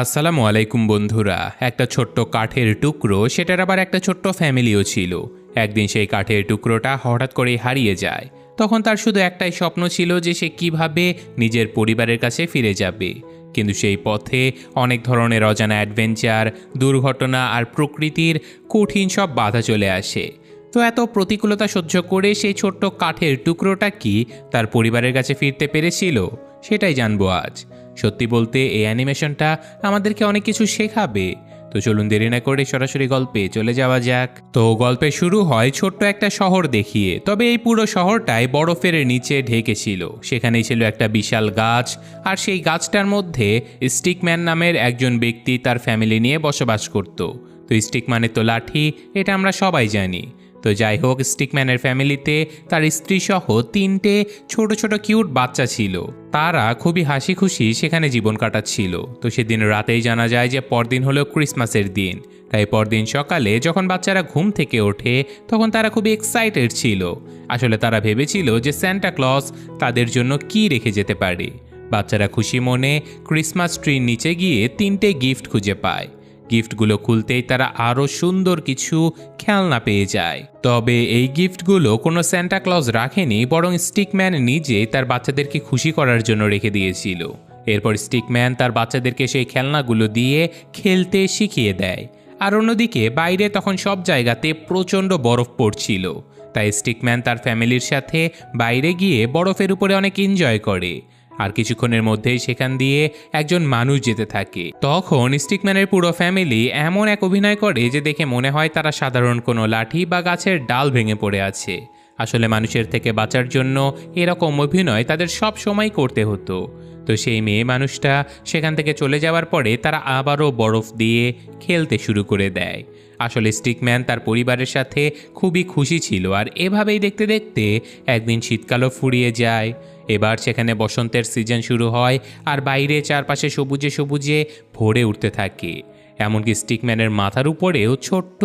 আসসালামু আলাইকুম বন্ধুরা। একটা ছোট্ট কাঠের টুকরো, সেটার আবার একটা ছোট্ট ফ্যামিলিও ছিল। একদিন সেই কাঠের টুকরোটা হঠাৎ করেই হারিয়ে যায়। তখন তার শুধু একটাই স্বপ্ন ছিল যে সে কিভাবে নিজের পরিবারের কাছে ফিরে যাবে। কিন্তু সেই পথে অনেক ধরনের অজানা অ্যাডভেঞ্চার, দুর্ঘটনা আর প্রকৃতির কঠিন সব বাধা চলে আসে। তো এত প্রতিকূলতা সহ্য করে সেই ছোট্ট কাঠের টুকরোটা কি তার পরিবারের কাছে ফিরতে পেরেছিল, সেটাই জানবো আজ। সত্যি বলতে এই অ্যানিমেশনটা আমাদেরকে অনেক কিছু শেখাবে। তো চলুন দেরি না করে সরাসরি গল্পে চলে যাওয়া যাক। তো গল্পে শুরু হয় ছোট্ট একটা শহর দেখিয়ে। তবে এই পুরো শহরটাই বরফের নিচে ঢেকে ছিল। সেখানেই ছিল একটা বিশাল গাছ, আর সেই গাছটার মধ্যে স্টিকম্যান নামের একজন ব্যক্তি তার ফ্যামিলি নিয়ে বসবাস করত। তো স্টিক মানে তো লাঠি, এটা আমরা সবাই জানি। তো যাই হোক, স্টিকম্যানের ফ্যামিলিতে তার স্ত্রী সহ 3টে ছোট ছোট কিউট বাচ্চা ছিল। তারা খুবই হাসি খুশি সেখানে জীবন কাটাচ্ছিল। তো সেদিন রাতেই জানা যায় যে পরদিন হলো ক্রিসমাসের দিন। তাই পরদিন সকালে যখন বাচ্চারা ঘুম থেকে ওঠে, তখন তারা খুবই এক্সাইটেড ছিল। আসলে তারা ভেবেছিল যে সান্টা ক্লজ তাদের জন্য কি রেখে যেতে পারে। বাচ্চারা খুশি মনে ক্রিসমাস ট্রির নিচে গিয়ে 3টে গিফট খুঁজে পায়। গিফটগুলো খুলতেই তারা আরও সুন্দর কিছু খেলনা পেয়ে যায়। তবে এই গিফটগুলো কোনো সান্টা ক্লজ রাখেনি, বরং স্টিকম্যান নিজে তার বাচ্চাদেরকে খুশি করার জন্য রেখে দিয়েছিল। এরপর স্টিকম্যান তার বাচ্চাদেরকে সেই খেলনাগুলো দিয়ে খেলতে শিখিয়ে দেয়। আর অন্যদিকে বাইরে তখন সব জায়গাতে প্রচণ্ড বরফ পড়ছিল। তাই স্টিকম্যান তার ফ্যামিলির সাথে বাইরে গিয়ে বরফের উপরে অনেক এনজয় করে। আর কিছুক্ষণের মধ্যেই সেখান দিয়ে একজন মানুষ যেতে থাকে। তখন স্টিকম্যানের পুরো ফ্যামিলি এমন এক অভিনয় করে যে দেখে মনে হয় তারা সাধারণ কোনো লাঠি বা গাছের ডাল ভেঙে পড়ে আছে। আসলে মানুষের থেকে বাঁচার জন্য এরকম অভিনয় তাদের সব সময় করতে হতো। তো সেই মেয়ে মানুষটা সেখান থেকে চলে যাওয়ার পরে তারা আবারও বরফ দিয়ে খেলতে শুরু করে দেয়। আসলে স্টিকম্যান তার পরিবারের সাথে খুবই খুশি ছিল। আর এভাবেই দেখতে দেখতে একদিন শীতকালও ফুরিয়ে যায়। এবার সেখানে বসন্তের সিজন শুরু হয়, আর বাইরে চারপাশে সবুজে সবুজে ভরে উঠতে থাকে। এমনকি স্টিকম্যানের মাথার উপরেও ছোট্ট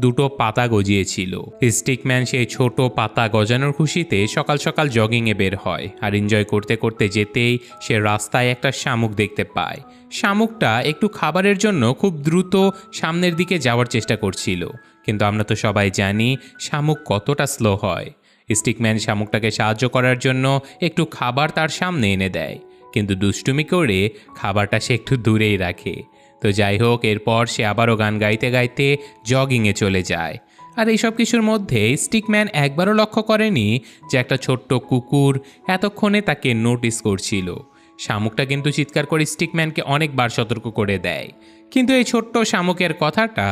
2টো পাতা গজিয়েছিল। স্টিকম্যান সেই ছোট পাতা গজানোর খুশিতে সকাল সকাল জগিংয়ে বের হয়। আর এনজয় করতে করতে যেতেই সে রাস্তায় একটা শামুক দেখতে পায়। শামুকটা একটু খাবারের জন্য খুব দ্রুত সামনের দিকে যাওয়ার চেষ্টা করছিল। কিন্তু আমরা তো সবাই জানি শামুক কতটা স্লো হয়। স্টিকম্যান শামুকটাকে সাহায্য করার জন্য একটু খাবার তার সামনে এনে দেয়, কিন্তু দুষ্টুমি করে খাবারটা সে একটু দূরেই রাখে। তো যাই হোক, এরপর সে আবারও গান গাইতে গাইতে জগিংয়ে চলে যায়। আর এইসব কিছুর মধ্যে স্টিকম্যান একবারও লক্ষ্য করেনি যে একটা ছোট্ট কুকুর এতক্ষণে তাকে নোটিস করছিল। শামুকটা কিন্তু চিৎকার করে স্টিকম্যানকে অনেকবার সতর্ক করে দেয়, কিন্তু এই ছোট্ট শামুকের কথাটা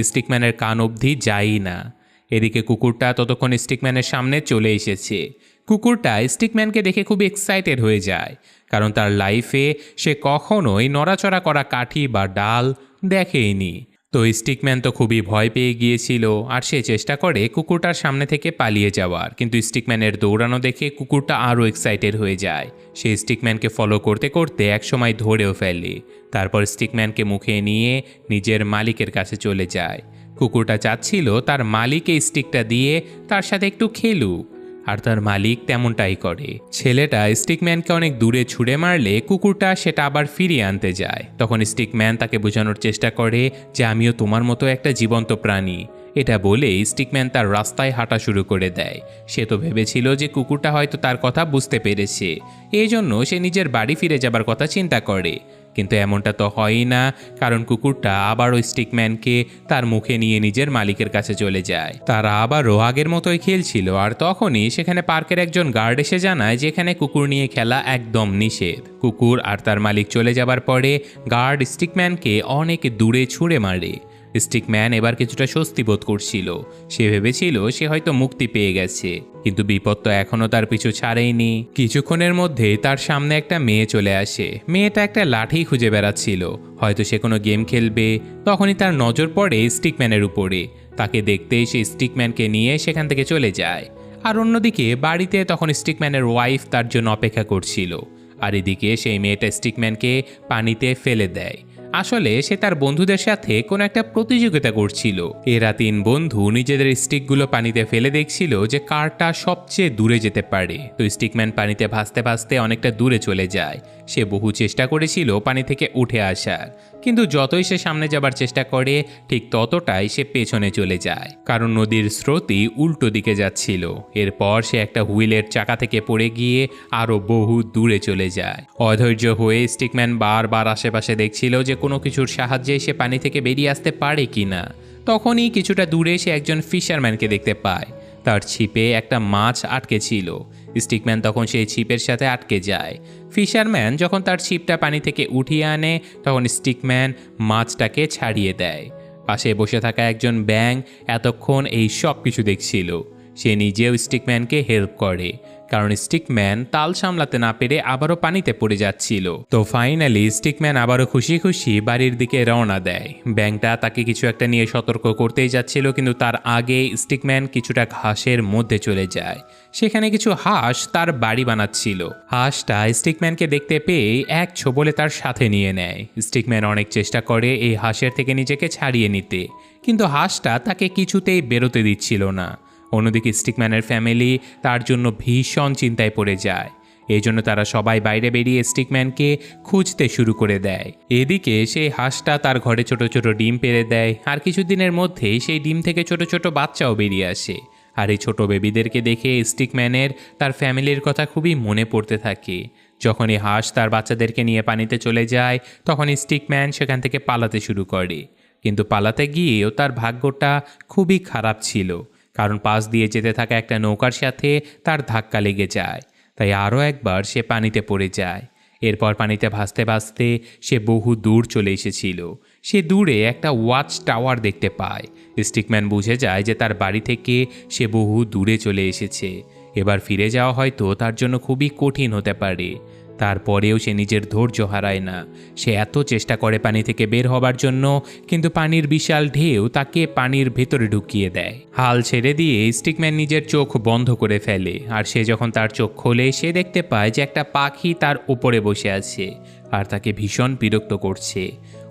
স্টিকম্যানের কান অবধি যায়ই না। এদিকে কুকুরটা ততক্ষণ স্টিকম্যানের সামনে চলে এসেছে। কুকুরটা স্টিকম্যানকে দেখে খুব এক্সাইটেড হয়ে যায়, কারণ তার লাইফে সে কখনোই নড়াচড়া করা কাঠি বা ডাল দেখেইনি। তো স্টিকম্যান তো খুবই ভয় পেয়ে গিয়েছিল, আর সে চেষ্টা করে কুকুরটার সামনে থেকে পালিয়ে যাওয়ার। কিন্তু স্টিকম্যানের দৌড়ানো দেখে কুকুরটা আরও এক্সাইটেড হয়ে যায়। সে স্টিকম্যানকে ফলো করতে করতে একসময় ধরেও ফেলে। তারপর স্টিকম্যানকে মুখে নিয়ে নিজের মালিকের কাছে চলে যায়। কুকুরটা চাচ্ছিল তার মালিক এই স্টিকটা দিয়ে তার সাথে একটু খেলুক, আর তার মালিক তেমনটাই করে। ছেলেটা স্টিকম্যানকে অনেক দূরে ছুঁড়ে মারলে কুকুরটা সেটা আবার ফিরিয়ে আনতে যায়। তখন স্টিকম্যান তাকে বোঝানোর চেষ্টা করে যে আমিও তোমার মতো একটা জীবন্ত প্রাণী। এটা বলে স্টিকম্যান তার রাস্তায় হাঁটা শুরু করে দেয়। সে তো ভেবেছিল যে কুকুরটা হয়তো তার কথা বুঝতে পেরেছে, এই জন্য সে নিজের বাড়ি ফিরে যাবার কথা চিন্তা করে। কিন্তু এমনটা তো হয়ই না, কারণ কুকুরটা আবারও স্টিকম্যানকে তার মুখে নিয়ে নিজের মালিকের কাছে চলে যায়। তারা আবারও আগের মতোই খেলছিল। আর তখনই সেখানে পার্কের একজন গার্ড এসে জানায় যে এখানে কুকুর নিয়ে খেলা একদম নিষেধ। কুকুর আর তার মালিক চলে যাবার পরে গার্ড স্টিকম্যানকে অনেক দূরে ছুঁড়ে মারে। স্টিকম্যান এবার কিছুটা স্বস্তি বোধ করছিল। সে ভেবেছিল সে হয়তো মুক্তি পেয়ে গেছে, কিন্তু বিপদ তো এখনও তার পিছু ছাড়েইনি। কিছুক্ষণের মধ্যে তার সামনে একটা মেয়ে চলে আসে। মেয়েটা একটা লাঠি খুঁজে বেড়াচ্ছিল, হয়তো সে কোনো গেম খেলবে। তখনই তার নজর পড়ে স্টিকম্যানের উপরে। তাকে দেখতেই সে স্টিকম্যানকে নিয়ে সেখান থেকে চলে যায়। আর অন্যদিকে বাড়িতে তখন স্টিকম্যানের ওয়াইফ তার জন্য অপেক্ষা করছিল। আর এদিকে সেই মেয়েটা স্টিকম্যানকে পানিতে ফেলে দেয়। আসলে সে তার বন্ধুদের সাথে কোনো একটা প্রতিযোগিতা করছিল। এরা 3 বন্ধু নিজেদের স্টিকগুলো পানিতে ফেলে দেখছিল যে কারটা সবচেয়ে দূরে যেতে পারে। তো স্টিকম্যান পানিতে ভাসতে ভাসতে অনেকটা দূরে চলে যায়। সে বহু চেষ্টা করেছিল পানি থেকে উঠে আসার, কিন্তু যতই সে সামনে যাবার চেষ্টা করে ঠিক ততটাই সে পেছনে চলে যায়, কারণ নদীর স্রোতই উল্টো দিকে যাচ্ছিল। এরপর সে একটা হুইলের চাকা থেকে পড়ে গিয়ে আরও বহু দূরে চলে যায়। অধৈর্য হয়ে স্টিকম্যান বারবার আশেপাশে দেখছিল যে কোনো কিছুর সাহায্যে সে পানি থেকে বেরিয়ে আসতে পারে কিনা। তখনই কিছুটা দূরে সে একজন ফিশারম্যানকে দেখতে পায়। তার ছিপে একটা মাছ আটকে ছিল। স্টিকম্যান তখন সেই ছিপের সাথে আটকে যায়। ফিশারম্যান যখন তার ছিপটা পানি থেকে উঠিয়ে আনে তখন স্টিকম্যান মাছটাকে ছাড়িয়ে দেয়। পাশে বসে থাকা একজন ব্যাঙ এতক্ষণ এই সব কিছু দেখছিল। সে নিজেও স্টিকম্যানকে হেল্প করে, কারণ স্টিকম্যান তাল সামলাতে না পেরে আবারও পানিতে পড়ে যাচ্ছিল। তো ফাইনালি স্টিকম্যান আবারও খুশি খুশি বাড়ির দিকে রওনা দেয়। ব্যাঙটা তাকে কিছু একটা নিয়ে সতর্ক করতেই যাচ্ছিল, কিন্তু তার আগে স্টিকম্যান কিছুটা ঘাসের মধ্যে চলে যায়। সেখানে কিছু হাঁস তার বাড়ি বানাচ্ছিল। হাঁসটা স্টিকম্যানকে দেখতে পেয়ে এক ছোবলে তার সাথে নিয়ে নেয়। স্টিকম্যান অনেক চেষ্টা করে এই হাঁসের থেকে নিজেকে ছাড়িয়ে নিতে, কিন্তু হাঁসটা তাকে কিছুতেই বেরোতে দিচ্ছিল না। অন্যদিকে স্টিকম্যানের ফ্যামিলি তার জন্য ভীষণ চিন্তায় পড়ে যায়। এই জন্য তারা সবাই বাইরে বেরিয়ে স্টিকম্যানকে খুঁজতে শুরু করে দেয়। এদিকে সেই হাঁসটা তার ঘরে ছোট ছোট ডিম পেড়ে দেয়, আর কিছুদিনের মধ্যেই সেই ডিম থেকে ছোট ছোট বাচ্চাও বেরিয়ে আসে। আর এই ছোট বেবিদেরকে দেখে স্টিকম্যানের তার ফ্যামিলির কথা খুবই মনে পড়তে থাকে। যখন এই হাঁস তার বাচ্চাদেরকে নিয়ে পানিতে চলে যায় তখন স্টিকম্যান সেখান থেকে পালাতে শুরু করে, কিন্তু পালাতে গিয়েও তার ভাগ্যটা খুবই খারাপ ছিল, কারণ পাশ দিয়ে যেতে থাকা একটা নৌকার সাথে তার ধাক্কা লেগে যায়। তাই আরও একবার সে পানিতে পড়ে যায়। এরপর পানিতে ভাসতে ভাসতে সে বহু দূর চলে এসেছিল। সে দূরে একটা ওয়াচ টাওয়ার দেখতে পায়। স্টিকম্যান বুঝে যায় যে তার বাড়ি থেকে সে বহু দূরে চলে এসেছে। এবার ফিরে যাওয়া হয়তো তার জন্য খুবই কঠিন হতে পারে। তারপরেও সে নিজের ধৈর্য হারায় না। সে এত চেষ্টা করে পানি থেকে বের হবার জন্য, কিন্তু পানির বিশাল ঢেউ তাকে পানির ভেতরে ঢুকিয়ে দেয়। হাল ছেড়ে দিয়ে স্টিকম্যান নিজের চোখ বন্ধ করে ফেলে, আর সে যখন তার চোখ খোলে সে দেখতে পায় যে একটা পাখি তার উপরে বসে আছে আর তাকে ভীষণ বিরক্ত করছে।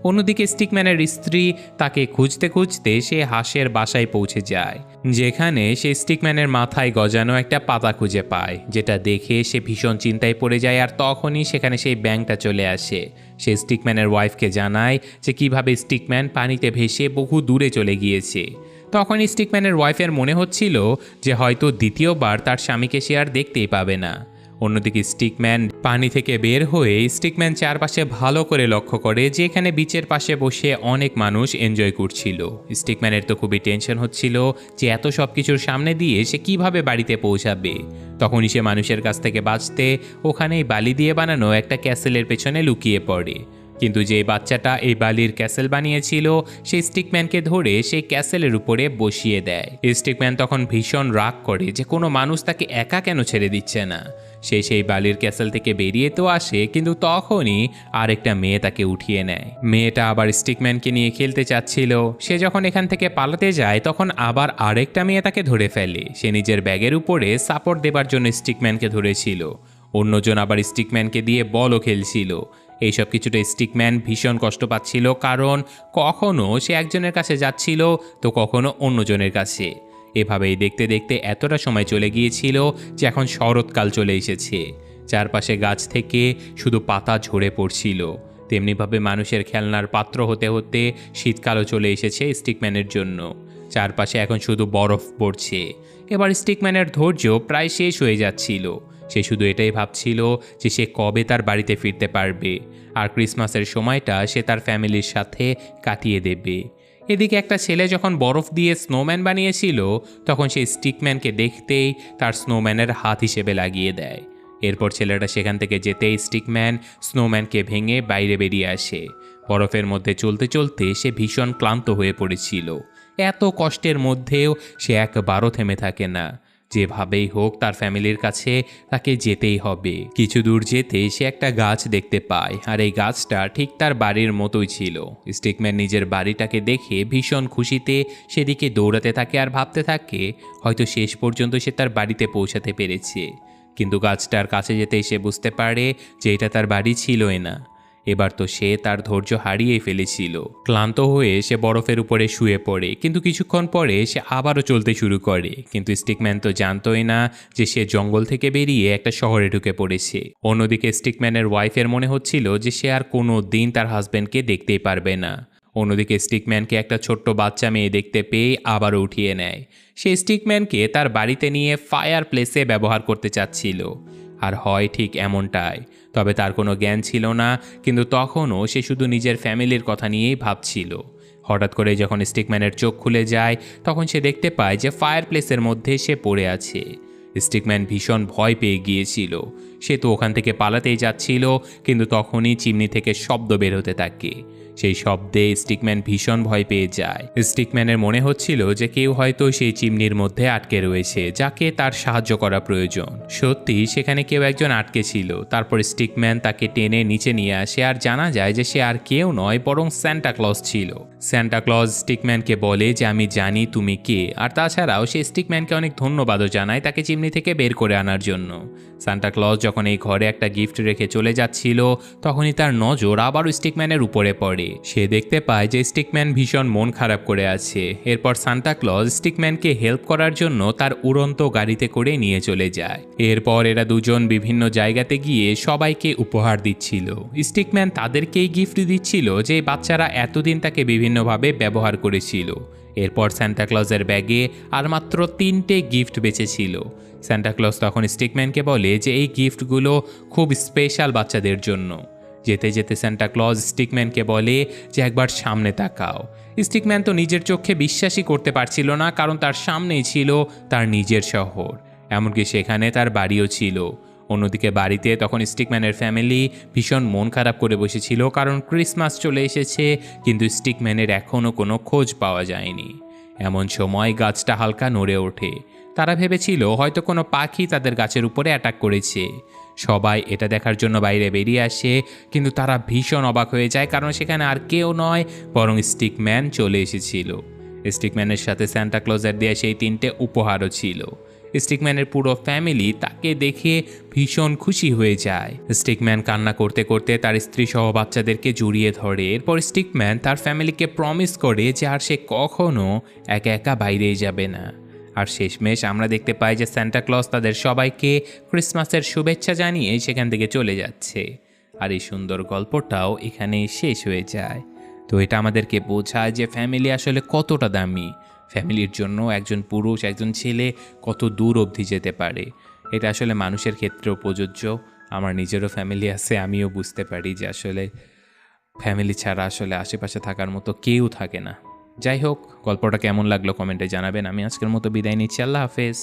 অন্যদিকে স্টিকম্যানের স্ত্রী তাকে খুঁজতে খুঁজতে সে হাঁসের বাসায় পৌঁছে যায়, যেখানে সে স্টিকম্যানের মাথায় গজানো একটা পাতা খুঁজে পায়, যেটা দেখে সে ভীষণ চিন্তায় পড়ে যায়। আর তখনই সেখানে সেই ব্যাঙটা চলে আসে। সে স্টিকম্যানের ওয়াইফকে জানায় যে কিভাবে স্টিকম্যান পানিতে ভেসে বহু দূরে চলে গিয়েছে। তখন স্টিকম্যানের ওয়াইফের মনে হচ্ছিল যে হয়তো দ্বিতীয়বার তার স্বামীকে সে আর দেখতেই পাবে না। অন্যদিকে স্টিকম্যান পানি থেকে বের হয়ে স্টিকম্যান চারপাশে ভালো করে লক্ষ্য করে যে এখানে বিচের পাশে বসে অনেক মানুষ এনজয় করছিল। স্টিকম্যানের তো খুবই টেনশন হচ্ছিল যে এত সব কিছুর সামনে দিয়ে সে কিভাবে বাড়িতে পৌঁছাবে। তখনই সে মানুষের কাছ থেকে বাঁচতে ওখানেই বালি দিয়ে বানানো একটা ক্যাসেলের পেছনে লুকিয়ে পড়ে। কিন্তু যে বাচ্চাটা এই বালির ক্যাসেল বানিয়েছিল সেই স্টিকম্যানকে ধরে সেই ক্যাসেলের উপরে বসিয়ে দেয়। স্টিকম্যান তখন ভীষণ রাগ করে যে কোনো মানুষ তাকে একা কেন ছেড়ে দিচ্ছে না। সে সেই বালির ক্যাসেল থেকে বেরিয়ে তো আসে, কিন্তু তখনই আরেকটা মেয়ে তাকে উঠিয়ে নেয়। মেয়েটা আবার স্টিকম্যানকে নিয়ে খেলতে চাচ্ছিল। সে যখন এখান থেকে পালাতে যায় তখন আবার আরেকটা মেয়ে তাকে ধরে ফেলে। সে নিজের ব্যাগের উপরে সাপোর্ট দেবার জন্য স্টিকম্যানকে ধরেছিল। অন্যজন আবার স্টিকম্যানকে দিয়ে বলও খেলছিল। এইসব কিছুতে স্টিকম্যান ভীষণ কষ্ট পাচ্ছিল, কারণ কখনো সে একজনের কাছে যাচ্ছিল তো কখনো অন্যজনের কাছে। এভাবেই দেখতে দেখতে এতটা সময় চলে গিয়েছিল যে এখন শরৎকাল চলে এসেছে। চারপাশে গাছ থেকে শুধু পাতা ঝরে পড়ছিল। তেমনিভাবে মানুষের খেলনার পাত্র হতে হতে শীতকালও চলে এসেছে স্টিকম্যানের জন্য। চারপাশে এখন শুধু বরফ পড়ছে। এবার স্টিকম্যানের ধৈর্য প্রায় শেষ হয়ে যাচ্ছিল। সে শুধু এটাই ভাবছিল যে সে কবে তার বাড়িতে ফিরতে পারবে আর ক্রিসমাসের সময়টা সে তার ফ্যামিলির সাথে কাটিয়ে দেবে। এদিকে একটা ছেলে যখন বরফ দিয়ে স্নোম্যান বানিয়েছিল তখন সে স্টিকম্যানকে দেখতেই তার স্নোম্যানের হাত হিসেবে লাগিয়ে দেয়। এরপর ছেলেটা সেখান থেকে যেতেই স্টিকম্যান স্নোম্যানকে ভেঙে বাইরে বেরিয়ে আসে। বরফের মধ্যে চলতে চলতে সে ভীষণ ক্লান্ত হয়ে পড়েছিল। এত কষ্টের মধ্যেও সে একবারও থেমে থাকে না। যেভাবেই হোক তার ফ্যামিলির কাছে তাকে যেতেই হবে। কিছু দূর যেতে সে একটা গাছ দেখতে পায়, আর এই গাছটা ঠিক তার বাড়ির মতোই ছিল। স্টিকম্যান নিজের বাড়িটাকে দেখে ভীষণ খুশিতে সেদিকে দৌড়াতে থাকে আর ভাবতে থাকে হয়তো শেষ পর্যন্ত সে তার বাড়িতে পৌঁছাতে পেরেছে। কিন্তু গাছটার কাছে যেতেই সে বুঝতে পারে যে এটা তার বাড়ি ছিলই না। এবার তো সে তার ধৈর্য হারিয়ে ফেলেছিল। ক্লান্ত হয়ে সে বরফের উপরে শুয়ে পড়ে, কিন্তু কিছুক্ষণ পরে সে আবারও চলতে শুরু করে। কিন্তু স্টিকম্যান তো জানতোই না যে সে জঙ্গল থেকে বেরিয়ে একটা শহরে ঢুকে পড়েছে। অন্যদিকে স্টিকম্যানের ওয়াইফের মনে হচ্ছিল যে সে আর কোনো দিন তার হাজব্যান্ডকে দেখতেই পারবে না। অন্যদিকে স্টিকম্যানকে একটা ছোট্ট বাচ্চা মেয়ে দেখতে পেয়ে আবারও উঠিয়ে নেয়। সে স্টিকম্যানকে তার বাড়িতে নিয়ে ফায়ার প্লেসে ব্যবহার করতে চাচ্ছিল। আর হয় ঠিক এমনটাই। তবে তার কোনো জ্ঞান ছিল না, কিন্তু তখনও সে শুধু নিজের ফ্যামিলির কথা নিয়েই ভাবছিল। হঠাৎ করে যখন স্টিকম্যানের চোখ খুলে যায়, তখন সে দেখতে পায় যে ফায়ার প্লেসের মধ্যে সে পড়ে আছে। স্টিকম্যান ভীষণ ভয় পেয়ে গিয়েছিল। সে তো ওখান থেকে পালাতেই যাচ্ছিল, কিন্তু তখনই চিমনি থেকে শব্দ বের হতে থাকে। সেই শব্দে স্টিকম্যান ভীষণ ভয় পেয়ে যায়। স্টিকম্যানের মনে হচ্ছিল যে কেউ হয়তো সেই চিমনির মধ্যে আটকে রয়েছে, যাকে তার সাহায্য করা প্রয়োজন। সত্যি সেখানে কেউ একজন আটকে ছিল। তারপর স্টিকম্যান তাকে টেনে নিচে নিয়ে আসে, আর জানা যায় যে সে আর কেউ নয়, বরং সান্টা ক্লজ ছিল। সান্টা ক্লজ স্টিকম্যানকে বলে যে আমি জানি তুমি কে, আর তাছাড়াও সে স্টিকম্যানকে অনেক ধন্যবাদও জানায় তাকে চিমনি থেকে বের করে আনার জন্য। সান্টা ক্লজ যখন এই ঘরে একটা গিফট রেখে চলে যাচ্ছিল, তখনই তার নজর আবারও স্টিকম্যানের উপরে পড়ে। সে দেখতে পায় যে স্টিকম্যান ভীষণ মন খারাপ করে আছে। এরপর সান্টা ক্লজ স্টিকম্যানকে হেল্প করার জন্য তার উড়ন্ত গাড়িতে করে নিয়ে চলে যায়। এরপর এরা দুজন বিভিন্ন জায়গাতে গিয়ে সবাইকে উপহার দিচ্ছিল। স্টিকম্যান তাদেরকেই গিফট দিচ্ছিল যে বাচ্চারা এতদিন তাকে বিভিন্নভাবে ব্যবহার করেছিল। এরপর সান্টা ক্লজের ব্যাগে আর মাত্র 3টে গিফট বেঁচে ছিল। সান্টা ক্লজ তখন স্টিকম্যানকে বলে যে এই গিফটগুলো খুব স্পেশাল বাচ্চাদের জন্য। যেতে যেতে সান্টা ক্লজ স্টিকম্যানকে বলে যে একবার সামনে তাকাও। স্টিকম্যান তো নিজের চোখে বিশ্বাসই করতে পারছিল না, কারণ তার সামনেই ছিল তার নিজের শহর, এমনকি সেখানে তার বাড়িও ছিল। অন্যদিকে বাড়িতে তখন স্টিকম্যানের ফ্যামিলি ভীষণ মন খারাপ করে বসেছিল, কারণ ক্রিসমাস চলে এসেছে, কিন্তু স্টিকম্যানের এখনও কোনো খোঁজ পাওয়া যায়নি। এমন সময় গাছটা হালকা নড়ে ওঠে। তারা ভেবেছিল হয়তো কোনো পাখি তাদের গাছের উপরে অ্যাটাক করেছে। সবাই এটা দেখার জন্য বাইরে বেরিয়ে আসে, কিন্তু তারা ভীষণ অবাক হয়ে যায়, কারণ সেখানে আর কেউ নয়, বরং স্টিকম্যান চলে এসেছিল। স্টিকম্যানের সাথে সান্টা ক্লজের দেয়া সেই 3টে উপহারও ছিল। স্টিকম্যানের পুরো ফ্যামিলি তাকে দেখে ভীষণ খুশি হয়ে যায়। স্টিকম্যান কান্না করতে করতে তার স্ত্রী সহ বাচ্চাদেরকে জড়িয়ে ধরে। এরপর স্টিকম্যান তার ফ্যামিলিকে প্রমিস করে যে আর সে কখনো একা একা বাইরেই যাবে না। আর শেষমেশ আমরা দেখতে পাই যে সান্টা ক্লজ তাদের সবাইকে ক্রিসমাসের শুভেচ্ছা জানিয়ে সেখান থেকে চলে যাচ্ছে। আর এই সুন্দর গল্পটাও এখানেই শেষ হয়ে যায়। তো এটা আমাদেরকে বোঝায় যে ফ্যামিলি আসলে কতটা দামি। ফ্যামিলির জন্য একজন পুরুষ একজন ছেলে কত দূর অবধি যেতে পারে। এটা আসলে মানুষের ক্ষেত্রেও প্রযোজ্য। আমার নিজেরও ফ্যামিলি আছে, আমিও বুঝতে পারি যে আসলে ফ্যামিলি ছাড়া আসলে আশেপাশে থাকার মতো কেউ থাকে না। যাই হোক, গল্পটা কেমন লাগলো কমেন্টে জানাবেন। আমি আজকের মতো বিদায় নিচ্ছি। আল্লাহ হাফেজ।